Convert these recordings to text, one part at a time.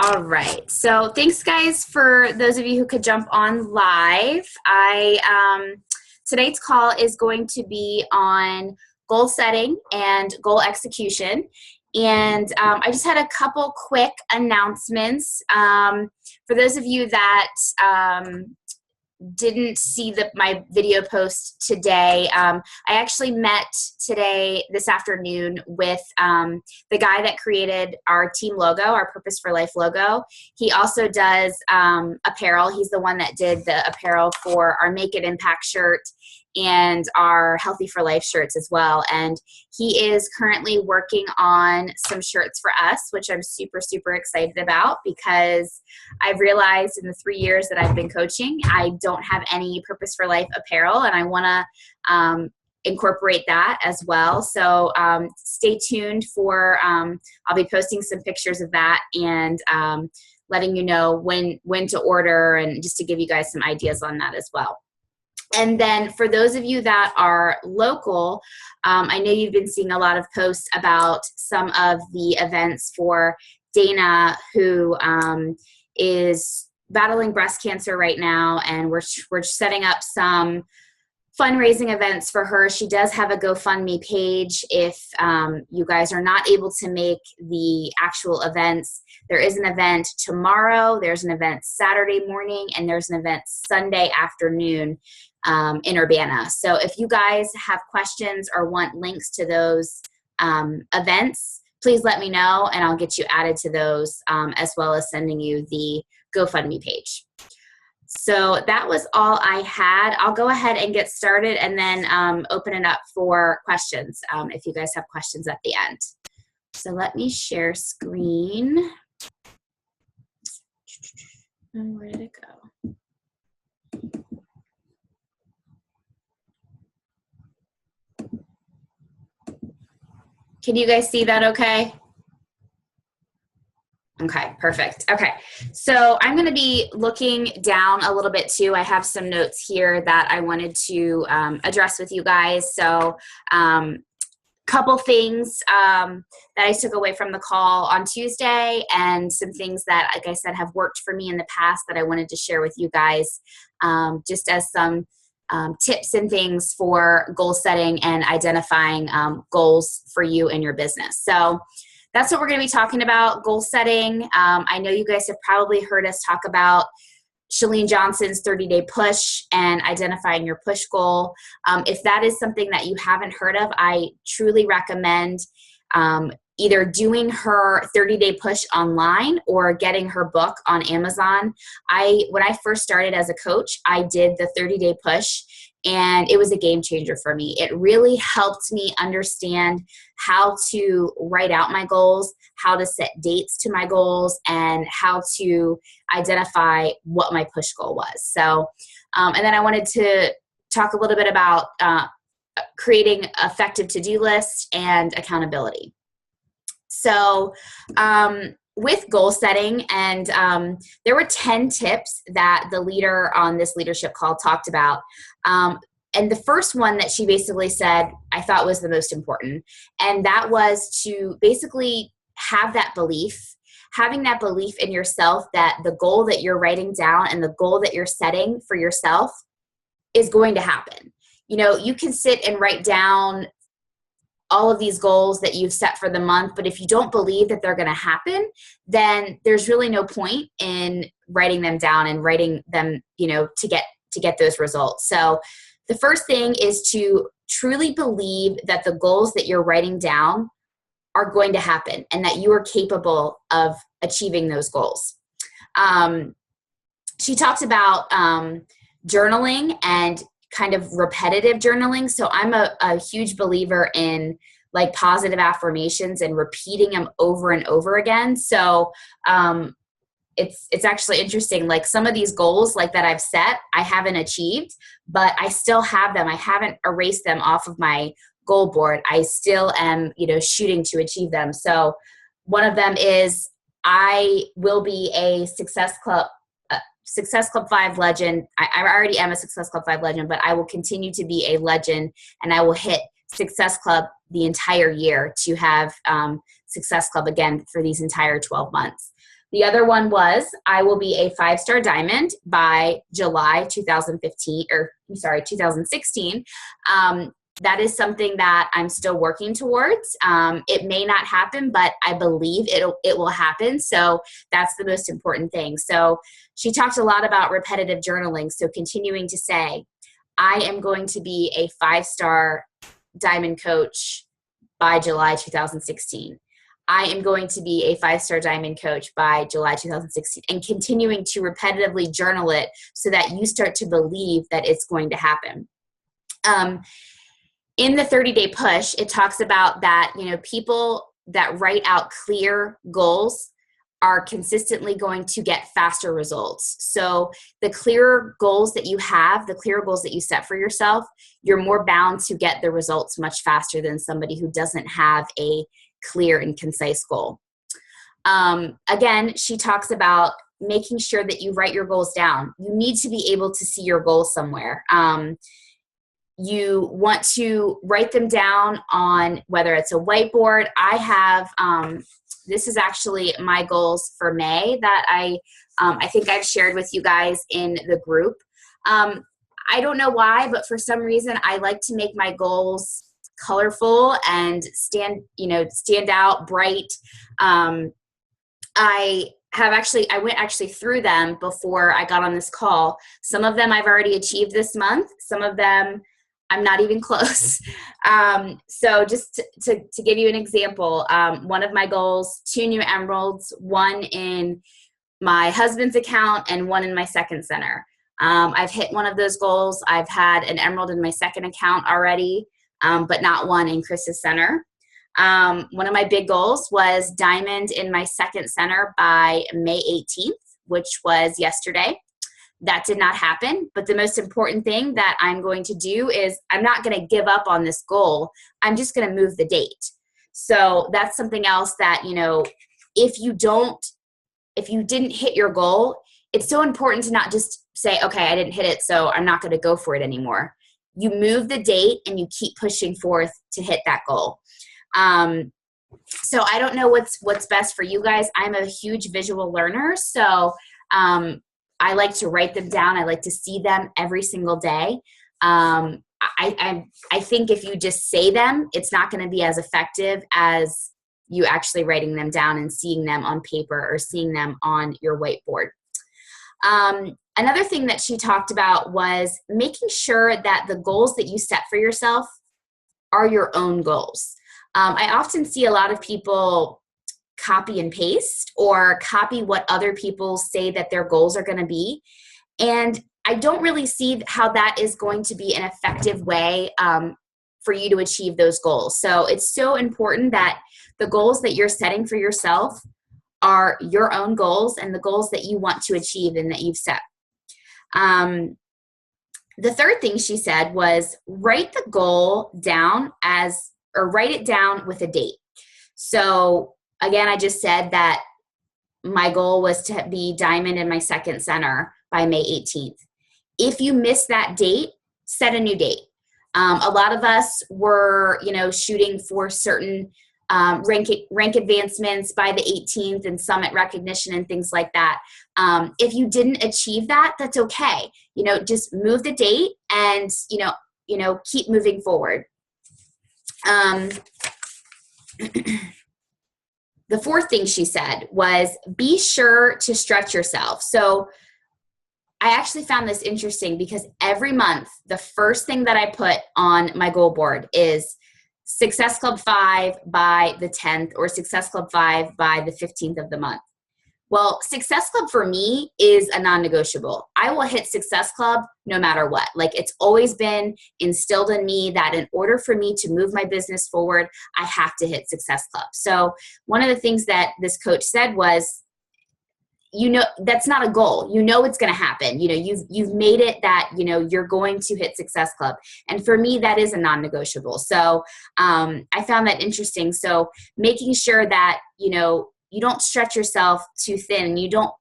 All right. So thanks, guys, for those of you who could jump on live. Today's call is going to be on goal setting and goal execution. And I just had a couple quick announcements. For those of you that didn't see my video post today, I actually met this afternoon with the guy that created our team logo, our Purpose for Life logo. He also does apparel. He's the one that did the apparel for our Make It Impact shirt and our Healthy for Life shirts as well. And he is currently working on some shirts for us, which I'm super, super excited about, because I've realized in the 3 years that I've been coaching, I don't have any Purpose for Life apparel, and I want to incorporate that as well. So stay tuned for, I'll be posting some pictures of that and letting you know when to order, and just to give you guys some ideas on that as well. And then for those of you that are local, I know you've been seeing a lot of posts about some of the events for Dana, who is battling breast cancer right now, and we're setting up some fundraising events for her. She does have a GoFundMe page. If you guys are not able to make the actual events, there is an event tomorrow, there's an event Saturday morning, and there's an event Sunday afternoon in Urbana. So if you guys have questions or want links to those events, please let me know, and I'll get you added to those, as well as sending you the GoFundMe page. So that was all I had. I'll go ahead and get started, and then open it up for questions if you guys have questions at the end. So let me share screen. And where did it go? Can you guys see that okay? Okay, perfect. Okay, so I'm going to be looking down a little bit too. I have some notes here that I wanted to address with you guys. So couple things that I took away from the call on Tuesday, and some things that, like I said, have worked for me in the past that I wanted to share with you guys, just as some tips and things for goal setting and identifying goals for you and your business. So that's what we're going to be talking about, goal setting. I know you guys have probably heard us talk about Chalene Johnson's 30-day push and identifying your push goal. If that is something that you haven't heard of, I truly recommend either doing her 30-day push online or getting her book on Amazon. When I first started as a coach, I did the 30-day push, and it was a game changer for me. It really helped me understand how to write out my goals, how to set dates to my goals, and how to identify what my push goal was. So, and then I wanted to talk a little bit about creating effective to-do lists and accountability. So, with goal setting, and there were 10 tips that the leader on this leadership call talked about. And the first one that she basically said, I thought was the most important. And that was to basically have that belief, having that belief in yourself that the goal that you're writing down and the goal that you're setting for yourself is going to happen. You know, you can sit and write down all of these goals that you've set for the month, but if you don't believe that they're going to happen, then there's really no point in writing them down and writing them, you know, to get those results. So the first thing is to truly believe that the goals that you're writing down are going to happen and that you are capable of achieving those goals. She talked about journaling and kind of repetitive journaling. So I'm a huge believer in like positive affirmations and repeating them over and over again. So it's actually interesting. Like some of these goals like that I've set, I haven't achieved, but I still have them. I haven't erased them off of my goal board. I still am, you know, shooting to achieve them. So one of them is I will be a Success Club 5 legend. I already am a Success Club 5 legend, but I will continue to be a legend, and I will hit Success Club the entire year to have Success Club again for these entire 12 months. The other one was I will be a 5-star diamond by July 2016. That is something that I'm still working towards. It may not happen, but I believe it will happen. So that's the most important thing. So she talked a lot about repetitive journaling. So continuing to say, I am going to be a 5-star diamond coach by July 2016. I am going to be a 5-star diamond coach by July 2016, and continuing to repetitively journal it so that you start to believe that it's going to happen. In the 30-day push, it talks about that, people that write out clear goals are consistently going to get faster results. So the clearer goals that you have, the clearer goals that you set for yourself, you're more bound to get the results much faster than somebody who doesn't have a clear and concise goal. Again, she talks about making sure that you write your goals down. You need to be able to see your goals somewhere. You want to write them down on whether it's a whiteboard. I have, this is actually my goals for May that I think I've shared with you guys in the group. I don't know why, but for some reason I like to make my goals colorful and stand out bright. I went through them before I got on this call. Some of them I've already achieved this month. Some of them I'm not even close. So just to give you an example, one of my goals, 2 new emeralds, 1 in my husband's account and 1 in my second center. I've hit one of those goals. I've had an emerald in my second account already, but not 1 in Chris's center. One of my big goals was diamond in my second center by May 18th, which was yesterday. That did not happen, but the most important thing that I'm going to do is I'm not going to give up on this goal. I'm just going to move the date. So that's something else that, if you didn't hit your goal, it's so important to not just say, okay, I didn't hit it, so I'm not going to go for it anymore. You move the date and you keep pushing forth to hit that goal. So I don't know what's best for you guys. I'm a huge visual learner, so I like to write them down. I like to see them every single day. I think if you just say them, it's not going to be as effective as you actually writing them down and seeing them on paper or seeing them on your whiteboard. Another thing that she talked about was making sure that the goals that you set for yourself are your own goals. I often see a lot of people copy and paste or copy what other people say that their goals are going to be. And I don't really see how that is going to be an effective way for you to achieve those goals. So it's so important that the goals that you're setting for yourself are your own goals and the goals that you want to achieve and that you've set. The third thing she said was write the goal down write it down with a date. So again, I just said that my goal was to be diamond in my second center by May 18th. If you miss that date, set a new date. A lot of us were, shooting for certain rank advancements by the 18th and summit recognition and things like that. If you didn't achieve that, that's okay. Just move the date and, keep moving forward. The fourth thing she said was be sure to stretch yourself. So I actually found this interesting because every month, the first thing that I put on my goal board is Success Club 5 by the 10th or Success Club 5 by the 15th of the month. Well, Success Club for me is a non-negotiable. I will hit Success Club no matter what. Like, it's always been instilled in me that in order for me to move my business forward, I have to hit Success Club. So one of the things that this coach said was, that's not a goal. It's going to happen. You've made it that, you're going to hit Success Club. And for me, that is a non-negotiable. So I found that interesting. So making sure that, you don't stretch yourself too thin, and you don't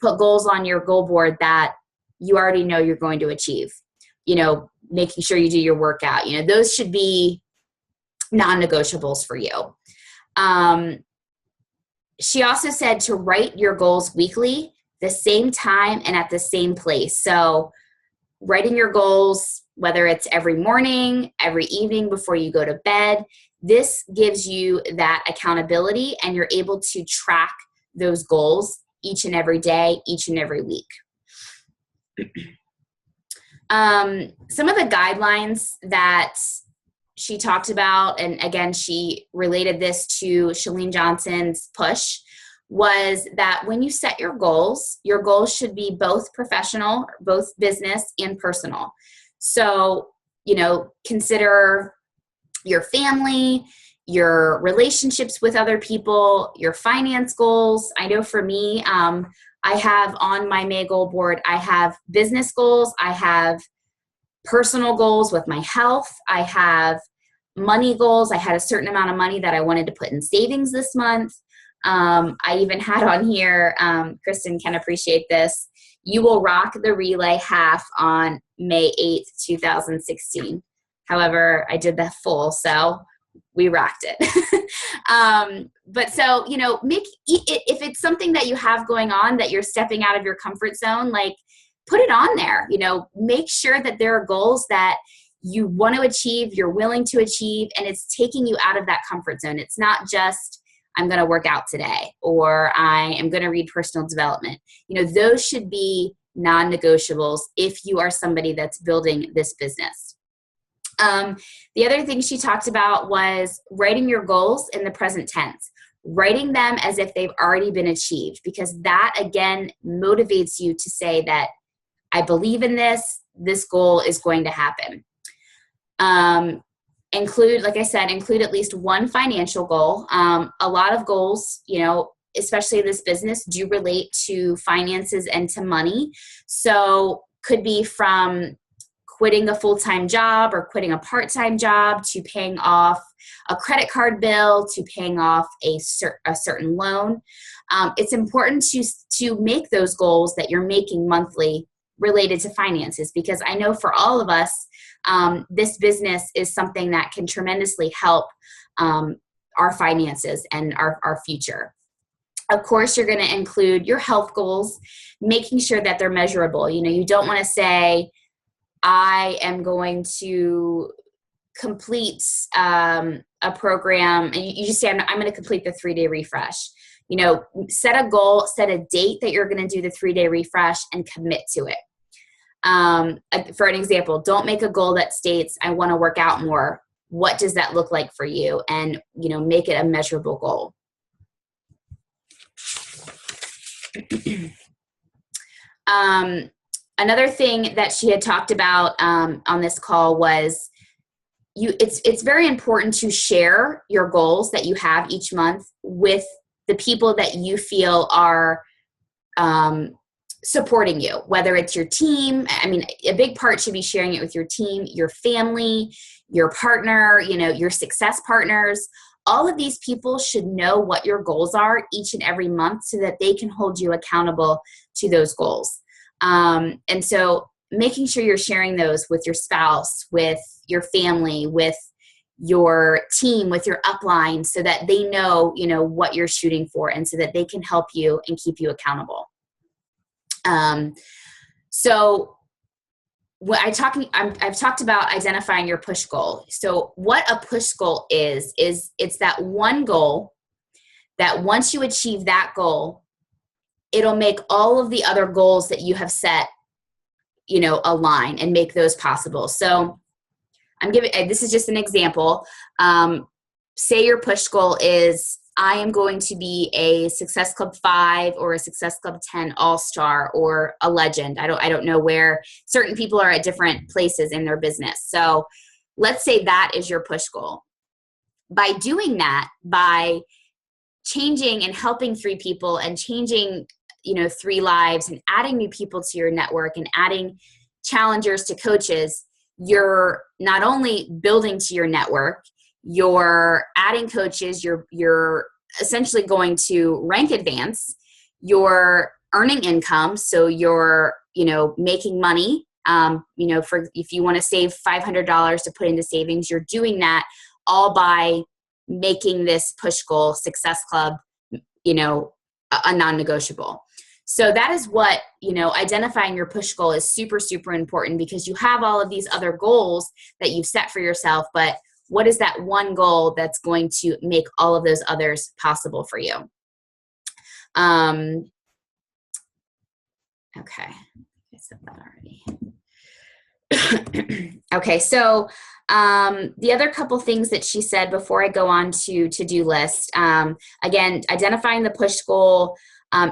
put goals on your goal board that you already know you're going to achieve. Making sure you do your workout. Those should be non-negotiables for you. she also said to write your goals weekly, the same time and at the same place. So writing your goals, whether it's every morning, every evening before you go to bed, this gives you that accountability and you're able to track those goals each and every day, each and every week. Some of the guidelines that she talked about, and again, she related this to Chalene Johnson's push, was that when you set your goals should be both professional, both business and personal. So, consider your family, your relationships with other people, your finance goals. I know for me, I have on my May goal board, I have business goals, I have personal goals with my health, I have money goals. I had a certain amount of money that I wanted to put in savings this month. I even had on here, Kristen can appreciate this, you will rock the relay half on May 8th, 2016. However, I did the full, so we rocked it. But so, make it, if it's something that you have going on that you're stepping out of your comfort zone, like put it on there, make sure that there are goals that you want to achieve, you're willing to achieve, and it's taking you out of that comfort zone. It's not just, I'm going to work out today, or I am going to read personal development. Those should be non-negotiables if you are somebody that's building this business. The other thing she talked about was writing your goals in the present tense, writing them as if they've already been achieved, because that again motivates you to say that I believe in this goal is going to happen. Include at least one financial goal. A lot of goals, especially in this business, do relate to finances and to money. So could be from quitting a full-time job or quitting a part-time job to paying off a credit card bill to paying off a certain loan. It's important to make those goals that you're making monthly related to finances, because I know for all of us, this business is something that can tremendously help our finances and our future. Of course, you're going to include your health goals, making sure that they're measurable. You don't want to say, I am going to complete a program, and you just say, I'm going to complete the 3-day refresh. Set a goal, set a date that you're going to do the 3-day refresh and commit to it. For an example, don't make a goal that states, I want to work out more. What does that look like for you? And, make it a measurable goal. Another thing that she had talked about on this call was it's very important to share your goals that you have each month with the people that you feel are supporting you, whether it's your team. I mean, a big part should be sharing it with your team, your family, your partner, your success partners. All of these people should know what your goals are each and every month so that they can hold you accountable to those goals. And so making sure you're sharing those with your spouse, with your family, with your team, with your upline, so that they know, what you're shooting for, and so that they can help you and keep you accountable. So what I've talked about identifying your push goal. So what a push goal is it's that one goal that once you achieve that goal, it'll make all of the other goals that you have set, align and make those possible. So this is just an example. Say your push goal is, I am going to be a Success Club 5 or a Success Club 10 all-star or a legend. I don't know where certain people are at different places in their business. So let's say that is your push goal. By doing that, by changing and helping 3 people and changing, 3 lives and adding new people to your network and adding challengers to coaches, you're not only building to your network, you're adding coaches, you're essentially going to rank advance, you're earning income, so you're, making money. For if you want to save $500 to put into savings, you're doing that all by making this push goal Success Club a non-negotiable. So that is what, identifying your push goal is super, super important, because you have all of these other goals that you've set for yourself, but what is that one goal that's going to make all of those others possible for you? Okay, I said that already. Okay, so the other couple things that she said before I go on to-do list, again, identifying the push goal,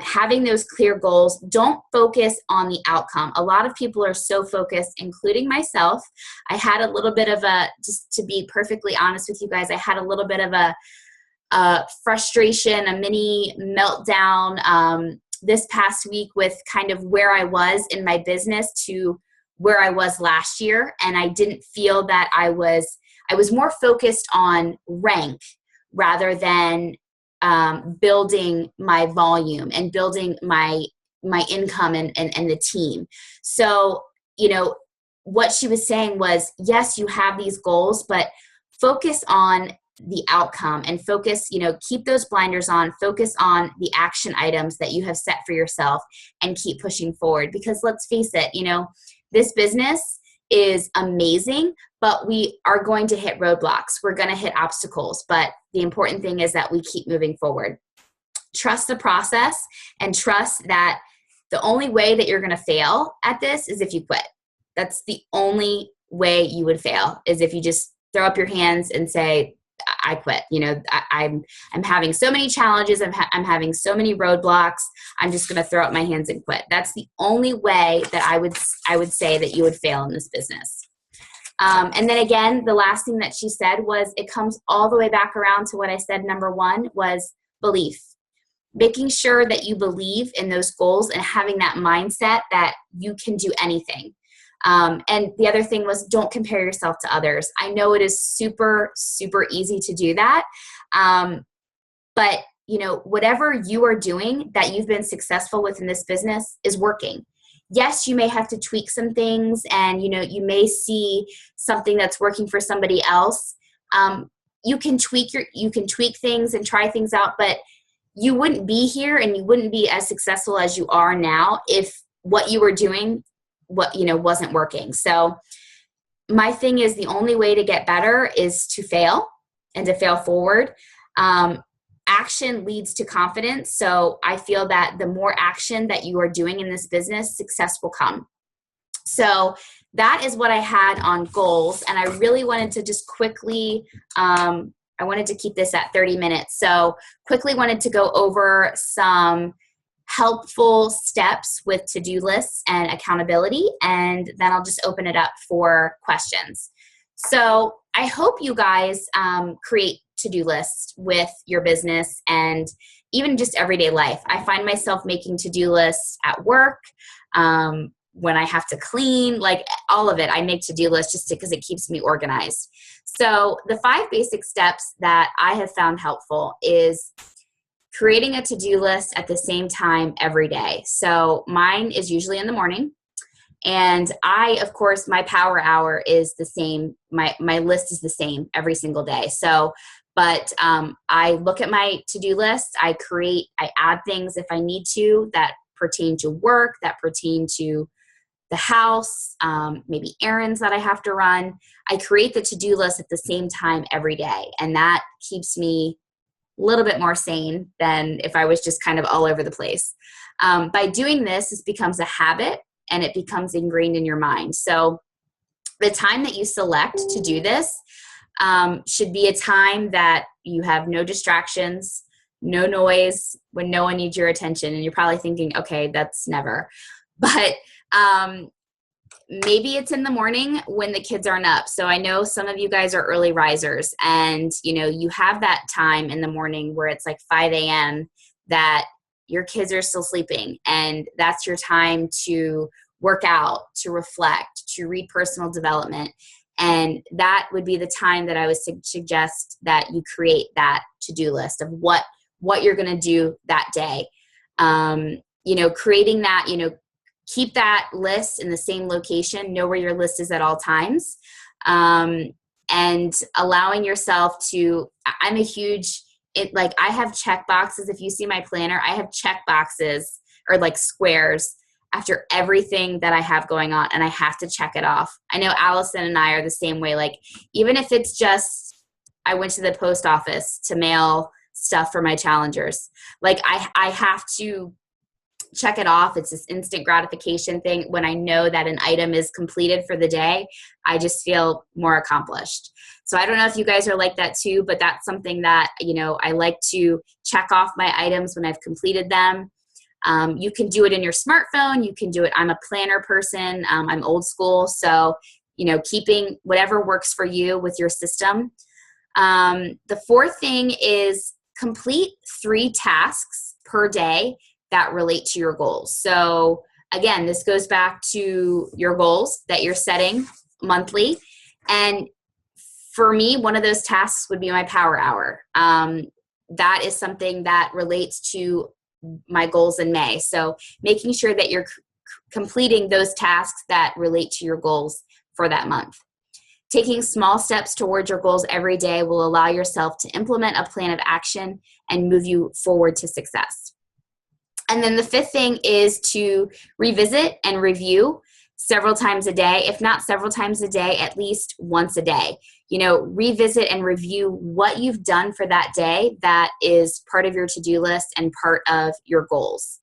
having those clear goals. Don't focus on the outcome. A lot of people are so focused, including myself. I had a little bit of just to be perfectly honest with you guys, I had a little bit of a frustration, a mini meltdown this past week with kind of where I was in my business to where I was last year. And I didn't feel that I was more focused on rank rather than building my volume and building my income and the team. So, what she was saying was, yes, you have these goals, but focus on the outcome and focus, keep those blinders on, focus on the action items that you have set for yourself and keep pushing forward. Because let's face it, this business is amazing, but we are going to hit roadblocks. We're going to hit obstacles, but the important thing is that we keep moving forward. Trust the process and trust that the only way that you're going to fail at this is if you quit. That's the only way you would fail, is if you just throw up your hands and say, I quit. I'm having so many challenges. I'm having so many roadblocks. I'm just going to throw up my hands and quit. That's the only way that I would say that you would fail in this business. And then again, the last thing that she said was, it comes all the way back around to what I said. Number one was belief. Making sure that you believe in those goals and having that mindset that you can do anything. And the other thing was, don't compare yourself to others. I know it is super, super easy to do that. But whatever you are doing that you've been successful with in this business is working. Yes, you may have to tweak some things, and you may see something that's working for somebody else. You can tweak things and try things out, but you wouldn't be here and you wouldn't be as successful as you are now if what you were doing wasn't working. So my thing is, the only way to get better is to fail and to fail forward. Action leads to confidence. So I feel that the more action that you are doing in this business, success will come. So that is what I had on goals. And I really wanted to just quickly, I wanted to keep this at 30 minutes. So quickly wanted to go over some helpful steps with to-do lists and accountability, and then I'll just open it up for questions. So I hope you guys create to-do lists with your business and even just everyday life. I find myself making to-do lists at work, when I have to clean, like all of it. I make to-do lists just because it keeps me organized. So the 5 basic steps that I have found helpful is creating a to-do list at the same time every day. So mine is usually in the morning. And of course, my power hour is the same. My list is the same every single day. So, but I look at my to-do list. I add things if I need to that pertain to work, that pertain to the house, maybe errands that I have to run. I create the to-do list at the same time every day. And that keeps me a little bit more sane than if I was just kind of all over the place. By doing this, it becomes a habit and it becomes ingrained in your mind. So the time that you select to do this should be a time that you have no distractions, no noise, when no one needs your attention. And you're probably thinking, okay, that's never. But maybe it's in the morning when the kids aren't up. So I know some of you guys are early risers, and you have that time in the morning where it's like 5 a.m. that your kids are still sleeping, and that's your time to work out, to reflect, to read personal development. And that would be the time that I would suggest that you create that to-do list of what you're going to do that day. Creating that, keep that list in the same location, know where your list is at all times, and allowing yourself to, I'm a huge it, like I have check boxes. If you see my planner, I have check boxes or like squares after everything that I have going on, and I have to check it off. I know Allison and I are the same way. Like, even if it's just, I went to the post office to mail stuff for my challengers. Like I have to check it off. It's this instant gratification thing. When I know that an item is completed for the day, I just feel more accomplished. So I don't know if you guys are like that too, but that's something that, you know, I like to check off my items when I've completed them. You can do it in your smartphone. You can do it. I'm a planner person. I'm old school. So, you know, keeping whatever works for you with your system. The fourth thing is complete 3 tasks per day that relate to your goals. So again, this goes back to your goals that you're setting monthly. And for me, one of those tasks would be my power hour. That is something that relates to my goals in May. So making sure that you're completing those tasks that relate to your goals for that month. Taking small steps towards your goals every day will allow yourself to implement a plan of action and move you forward to success. And then the fifth thing is to revisit and review several times a day. If not several times a day, at least once a day. You know, revisit and review what you've done for that day that is part of your to-do list and part of your goals.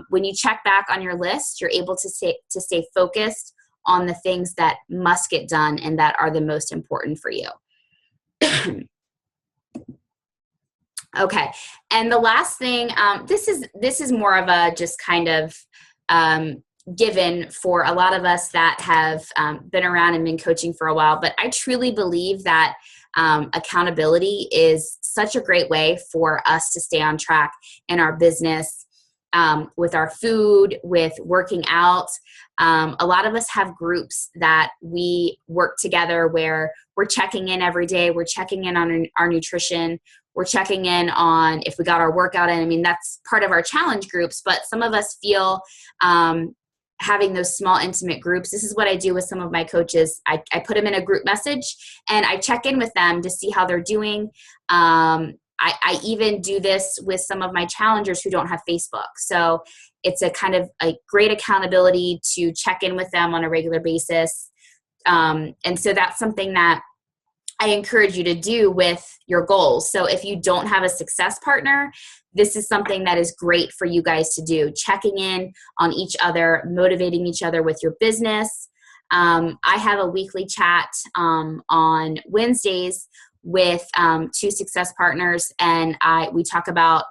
When you check back on your list, you're able to stay focused on the things that must get done and that are the most important for you. Okay, and the last thing, this is more of a just kind of given for a lot of us that have been around and been coaching for a while, but I truly believe that accountability is such a great way for us to stay on track in our business, with our food, with working out. A lot of us have groups that we work together where we're checking in every day. We're checking in on our nutrition. We're checking in on if we got our workout in. I mean, that's part of our challenge groups, but some of us feel having those small intimate groups. This is what I do with some of my coaches. I put them in a group message and I check in with them to see how they're doing. I even do this with some of my challengers who don't have Facebook. So it's a kind of a great accountability to check in with them on a regular basis. And so that's something that I encourage you to do with your goals. So if you don't have a success partner, this is something that is great for you guys to do. Checking in on each other, motivating each other with your business. I have a weekly chat on Wednesdays with 2 success partners, and we talk about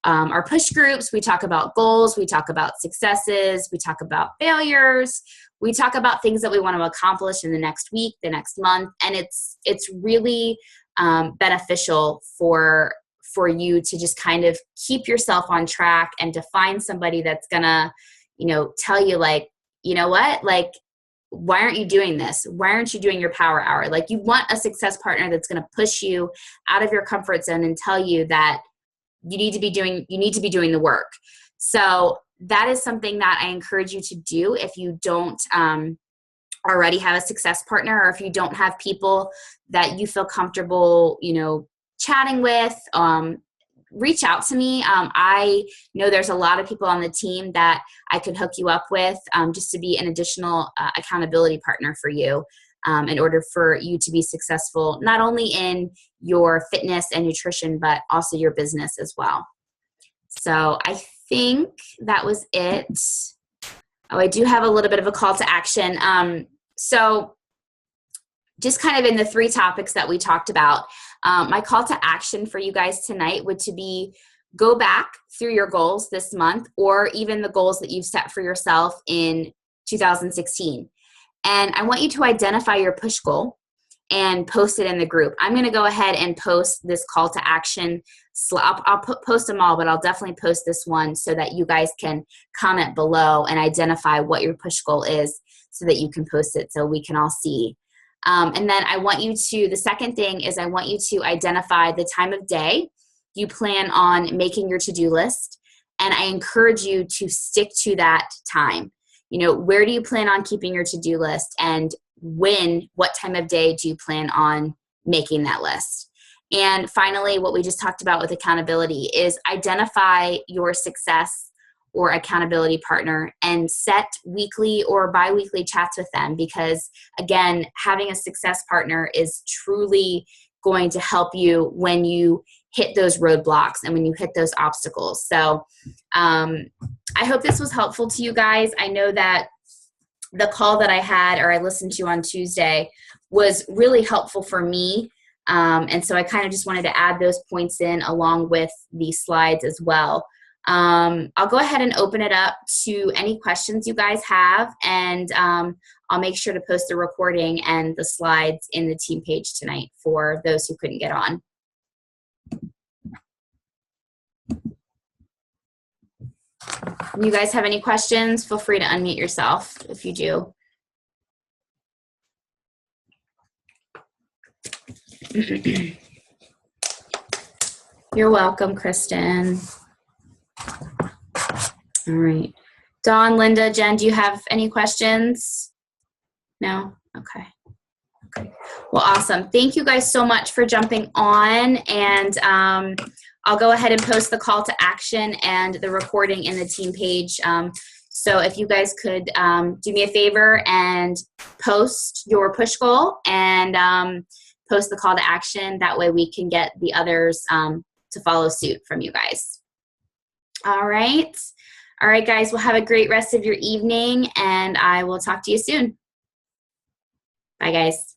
our push groups, we talk about goals, we talk about successes, we talk about failures, we talk about things that we want to accomplish in the next week, the next month, and it's really beneficial for you to just kind of keep yourself on track and to find somebody that's gonna, you know, tell you like, you know what, like, why aren't you doing this? Why aren't you doing your power hour? Like, you want a success partner that's going to push you out of your comfort zone and tell you that you need to be doing the work. So that is something that I encourage you to do if you don't already have a success partner, or if you don't have people that you feel comfortable, you know, chatting with. Reach out to me. I know there's a lot of people on the team that I could hook you up with, just to be an additional accountability partner for you, in order for you to be successful, not only in your fitness and nutrition, but also your business as well. So I think that was it. Oh, I do have a little bit of a call to action. So just kind of in the 3 topics that we talked about, my call to action for you guys tonight would to be go back through your goals this month, or even the goals that you've set for yourself in 2016. And I want you to identify your push goal and post it in the group. I'm going to go ahead and post this call to action. I'll post them all, but I'll definitely post this one so that you guys can comment below and identify what your push goal is so that you can post it so we can all see. And then the second thing is I want you to identify the time of day you plan on making your to-do list. And I encourage you to stick to that time. You know, where do you plan on keeping your to-do list, and what time of day do you plan on making that list? And finally, what we just talked about with accountability is identify your success or accountability partner and set weekly or bi-weekly chats with them, because again, having a success partner is truly going to help you when you hit those roadblocks and when you hit those obstacles. So I hope this was helpful to you guys. I know that the call that I had or I listened to on Tuesday was really helpful for me. And so I kind of just wanted to add those points in along with the slides as well. I'll go ahead and open it up to any questions you guys have, and I'll make sure to post the recording and the slides in the team page tonight for those who couldn't get on. You guys have any questions? Feel free to unmute yourself if you do. You're welcome, Kristen. All right. Dawn, Linda, Jen, do you have any questions? No? Okay. Okay. Well, awesome. Thank you guys so much for jumping on, and I'll go ahead and post the call to action and the recording in the team page. So if you guys could do me a favor and post your push goal and post the call to action, that way we can get the others to follow suit from you guys. All right. All right, guys. Well, have a great rest of your evening, and I will talk to you soon. Bye, guys.